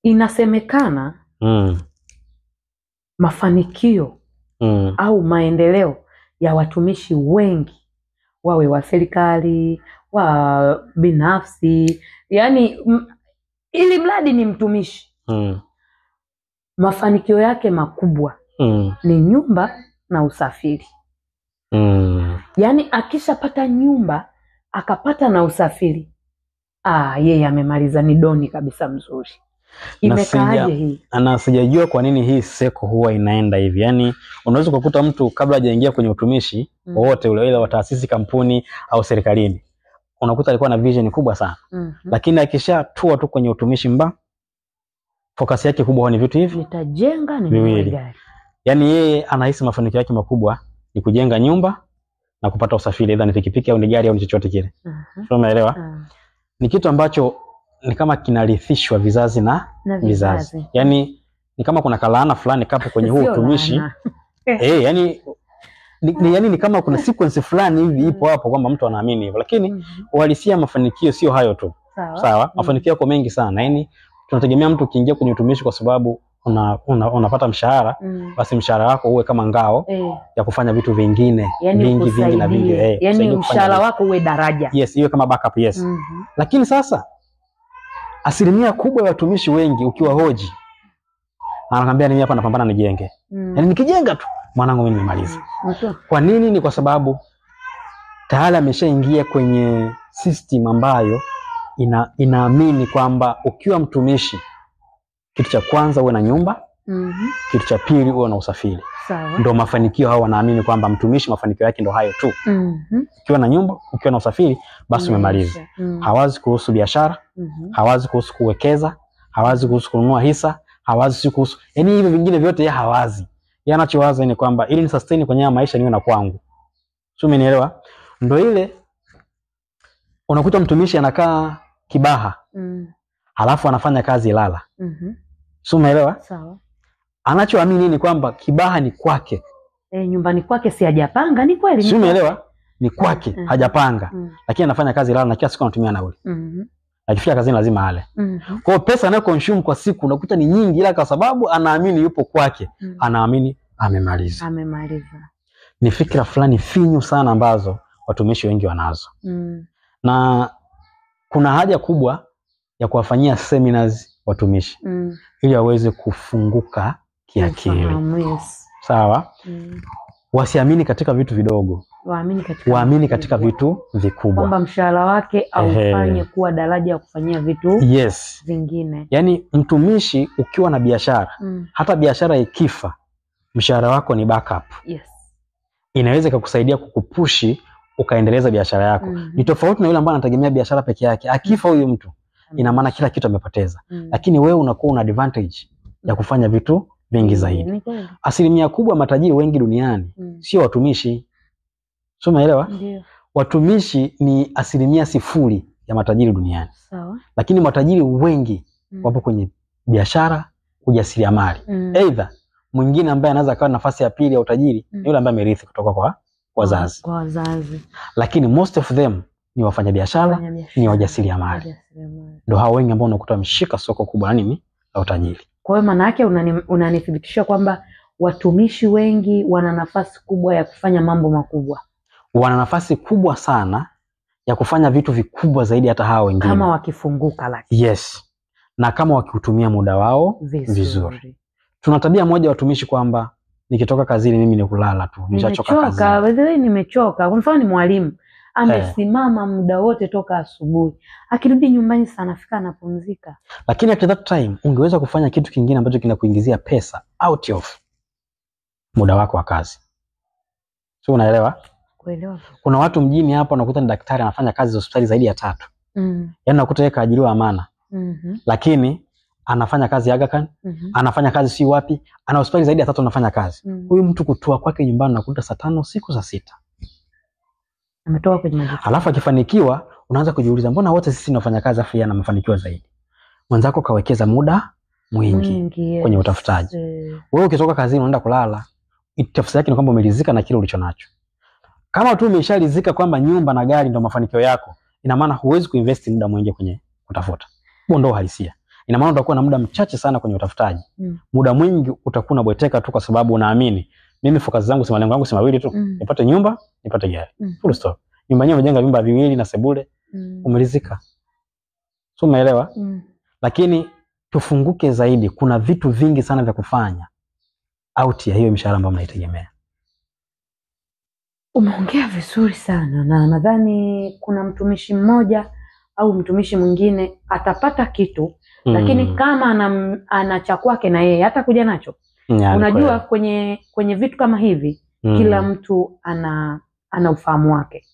Inasemekana mafanikio au maendeleo ya watumishi wengi, wawe wa serikali, wa binafsi, yani ili mradi ni mtumishi, mafanikio yake makubwa ni nyumba na usafiri. Yani akishapata nyumba akapata na usafiri, yeye amemaliza, ni doni kabisa mzuri. Imekaaje hii? Ana sijajua kwa nini hii seko huwa inaenda hivi. Yani unaweza kukuta mtu kabla hajaingia kwenye utumishi wote ule, ile wa taasisi, kampuni au serikalini, unakuta alikuwa na vision kubwa sana. Lakini akishatua tu kwenye utumishi focus yake kubwa ni vitu hivi, nitajenga ni gari. Yani yeye anahisi mafanikio yake makubwa ni kujenga nyumba na kupata usafiri, aidha ni pikipiki au ni gari au ni chochote kile. Umeelewa? Ni kitu ambacho ni kama kinarithishwa vizazi na vizazi. Yani ni kama kuna kalaana fulani kapo kwenye huo utumishi. Yani ni kama kuna sequence fulani hivi ipo hapo kwamba mtu anaamini hivyo. Lakini uhalisia mafanikio sio hayo tu. Sawa? Mafanikio yako mengi sana. Yani tunategemea mtu kiingia kwenye utumishi kwa sababu unapata mshahara, basi mshahara wako uwe kama ngao ya kufanya vitu vingine, yani vingi na vingi. Yani mshahara wako uwe daraja. Yes, iwe kama backup, yes. Lakini sasa asilimia kubwa ya watumishi wengi ukiwa hoji, anakuambia mimi hapa napambana nijenge. Yani nikijenga tu mwanangu mimi nimaliza. Kwa nini? Ni kwa sababu tayari ameshaingia kwenye system ambayo inaamini kwamba ukiwa mtumishi, kitu cha kwanza uwe na nyumba, kitu cha pili uwe na usafiri. Sawa. Ndio mafanikio hao wanaamini kwamba mtumishi mafanikio yake ndio hayo tu. Ukiwa na nyumba, ukiwa na usafiri, basi umemaliza. Hawazi kuhusu biashara, hawazi kuhusu kuwekeza, hawazi kuhusu kununua hisa, hawazi kuhusu, yani hivi vingine vyote yeye hawazi. Yeye anachowaza ni kwamba ili ni sustain kwenye maisha niwe na kwangu. Sio, umenielewa? Ndio ile unakuta mtumishi anakaa Kibaha. Halafu anafanya kazi Ilala. Sio, umeelewa? Sawa. Anachoamini ni kwamba Kibaha ni kwake. Nyumbani kwake si hajapanga, ni kweli. Sio, umeelewa? Ni kwake, hajapanga. Lakini anafanya kazi Ilala na kila siku anatumia nauli. Akifika kazini lazima ale. Kwa hiyo pesa anayo consume kwa siku unakuta ni nyingi, ila kwa sababu anaamini yupo kwake, anaamini amemaliza. Ni fikra fulani finyu sana ambazo watumishi wengi wanazo. Na kuna haja kubwa ya kuwafanyia seminars watumishi ili waweze kufunguka kiakili. Sawa? Wasiamini katika vitu vidogo, waamini katika vitu vikubwa, kwamba mshahara wake aufanye kuwa daraja ya kufanyia vitu vingine. Yani mtumishi ukiwa na biashara, hata biashara ikifa, mshahara wako ni backup. Inaweza kukusaidia kukupushi ukaendeleza biashara yako. Ni tofauti na yule ambaye anategemea biashara peke yake. Akifa huyu mtu, ina maana kila kitu amepoteza. Lakini wewe unakuwa una advantage ya kufanya vitu vingi zaidi. Asilimia kubwa matajiri wengi duniani sio watumishi. Sio, umeelewa? Watumishi ni asilimia 0 ya matajiri duniani. Sawa. Lakini matajiri wengi wapo kwenye biashara, ujasiriamali. Either mwingine ambaye anaweza kuwa nafasi ya pili ya utajiri ni yule ambaye amerithi kutoka kwa wazazi. Lakini most of them ni wafanyabiashara, ni wajasiriamali. Ndio hao wengi ambao unakuta wameshika soko kubwa la utajiri. Kwa hiyo maana yake unanithibitishia kwamba watumishi wengi wana nafasi kubwa ya kufanya mambo makubwa. Wana nafasi kubwa sana ya kufanya vitu vikubwa zaidi hata hao wengine, kama wakifunguka. Lakini yes, na kama wakiutumia muda wao vizuri. Tuna tabia moja watumishi kwamba nikitoka kazini mimi ni kulala tu, nishachoka kazini. By the way, nimechoka. Kwa mfano ni mwalimu amesimama muda wote toka asubuhi, akirudi nyumbani sana afika anapumzika. Lakini at that time ungeweza kufanya kitu kingine ambacho kinakuingizia pesa out of muda wako wa kazi. Sio, unaelewa? Kuelewa. Kuna watu mjini hapa unakuta ni daktari anafanya kazi za hospitali zaidi ya 3. Yaani unakuta yeye kaajiriwa Amana. Lakini anafanya kazi Aga Khan, anafanya kazi si wapi, ana hospitali zaidi ya 3 anafanya kazi. Huyu mtu kutoa kwake nyumbani nakuta saa 5 usiku, saa 6 ametoka kwenye majukumu. Alafu akifanikiwa unaanza kujiuliza mbona wote sisi tunafanya kazi afu yeye ana mafanikio zaidi. Mwanzako kawekeza muda mwingi kwenye utafutaji. Wewe ukitoka kazini unaenda kulala, tafsiri yake ni kwamba umelizika na kile ulichonacho. Kama tu umeshalizika kwamba nyumba na gari ndio mafanikio yako, ina maana huwezi kuinvest muda mwingi kwenye kutafuta. Huo ndio uhalisia. ina maana utakuwa na muda mchache sana kwenye utafutaji. Muda mwingi utakuwa unabweteka tu kwa sababu unaamini mimi focus zangu si malengo yangu si mawili tu, nipate nyumba, nipate gari. Full stop. Nyumba yenyewe umejenga vyumba viwili na sebule, umeridhika. So umeelewa? Lakini tufunguke zaidi, kuna vitu vingi sana vya kufanya out ya hiyo mishahara ambayo mnaitegemea. Umeongea vizuri sana, na nadhani kuna mtumishi mmoja au mtumishi mwingine atapata kitu, lakini kama ana cha kwake na yeye hata kuja nacho. Unajua kwenye vitu kama hivi kila mtu ana ufahamu wake.